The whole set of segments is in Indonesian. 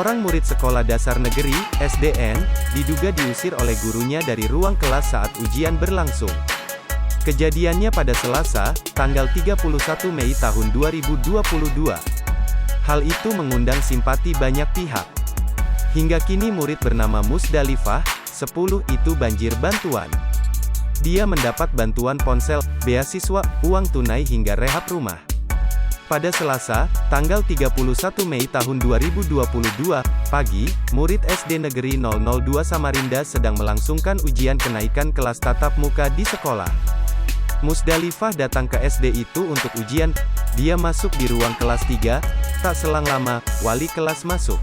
Seorang murid sekolah dasar negeri, SDN, diduga diusir oleh gurunya dari ruang kelas saat ujian berlangsung. Kejadiannya pada Selasa, tanggal 31 Mei tahun 2022. Hal itu mengundang simpati banyak pihak. Hingga kini murid bernama Musdalifah, 10, itu banjir bantuan. Dia mendapat bantuan ponsel, beasiswa, uang tunai hingga rehab rumah. Pada Selasa, tanggal 31 Mei tahun 2022, pagi, murid SD Negeri 002 Samarinda sedang melangsungkan ujian kenaikan kelas tatap muka di sekolah. Musdalifah datang ke SD itu untuk ujian. Dia masuk di ruang kelas 3, tak selang lama, wali kelas masuk.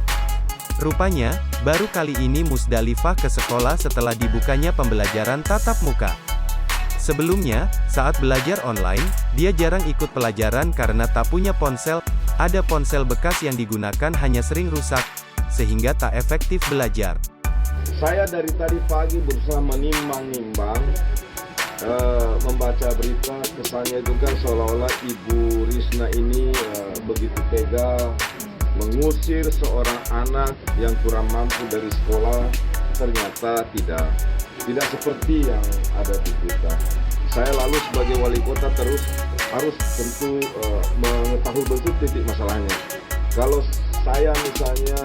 Rupanya, baru kali ini Musdalifah ke sekolah setelah dibukanya pembelajaran tatap muka. Sebelumnya, saat belajar online, dia jarang ikut pelajaran karena tak punya ponsel. Ada ponsel bekas yang digunakan hanya sering rusak, sehingga tak efektif belajar. Saya dari tadi pagi berusaha menimbang-nimbang, membaca berita, kesannya itu kan seolah-olah Ibu Risna ini begitu tega mengusir seorang anak yang kurang mampu dari sekolah. Ternyata tidak seperti yang ada di berita. Saya lalu sebagai wali kota terus harus tentu mengetahui betul titik masalahnya. Kalau saya misalnya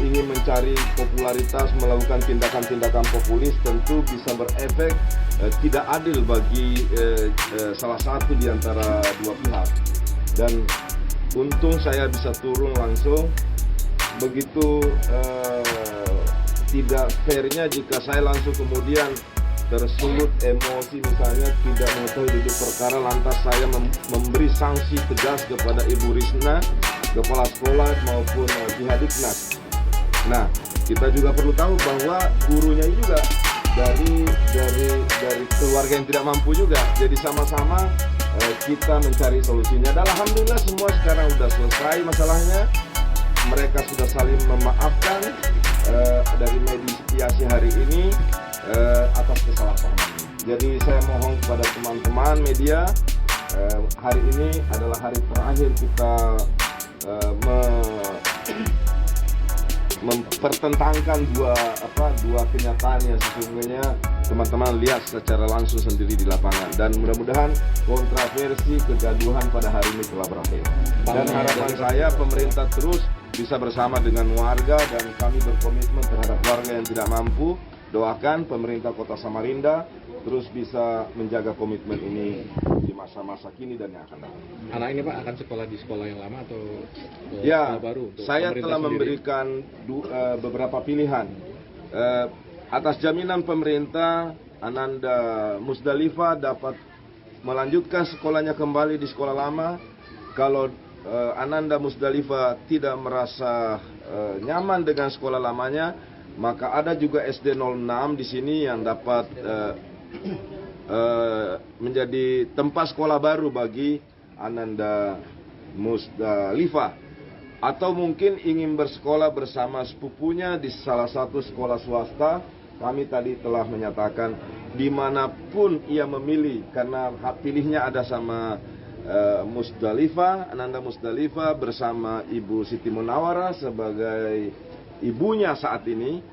ingin mencari popularitas, melakukan tindakan-tindakan populis, tentu bisa berefek tidak adil bagi salah satu di antara dua pihak. Dan untung saya bisa turun langsung. Begitu tidak fairnya jika saya langsung kemudian tersulut emosi, misalnya tidak mengetahui duduk perkara, lantas saya memberi sanksi tegas kepada Ibu Risna, kepala sekolah maupun pihak Diknas. Nah, kita juga perlu tahu bahwa gurunya ini juga dari keluarga yang tidak mampu juga. Jadi sama-sama kita mencari solusinya. Dan alhamdulillah semua sekarang sudah selesai masalahnya. Mereka sudah saling memaafkan dari mediasi hari ini atas kesalahpahaman. Jadi saya mohon kepada teman-teman media, hari ini adalah hari terakhir kita mempertentangkan dua kenyataan yang sesungguhnya teman-teman lihat secara langsung sendiri di lapangan, dan mudah-mudahan kontroversi kegaduhan pada hari ini telah berakhir. Dan harapan saya pemerintah terus bisa bersama dengan warga, dan kami berkomitmen terhadap warga yang tidak mampu. Doakan pemerintah Kota Samarinda terus bisa menjaga komitmen ini di masa-masa kini dan yang akan datang. Anak ini Pak akan sekolah di sekolah yang lama atau ya, sekolah baru? Saya telah memberikan beberapa pilihan. Atas jaminan pemerintah, Ananda Musdalifah dapat melanjutkan sekolahnya kembali di sekolah lama. Kalau Ananda Musdalifah tidak merasa nyaman dengan sekolah lamanya, maka ada juga SD 06 di sini yang dapat menjadi tempat sekolah baru bagi Ananda Musdalifah. Atau mungkin ingin bersekolah bersama sepupunya di salah satu sekolah swasta. Kami tadi telah menyatakan dimanapun ia memilih, karena hak pilihnya ada sama Musdalifah, Ananda Musdalifah bersama Ibu Siti Munawwarah sebagai ibunya saat ini.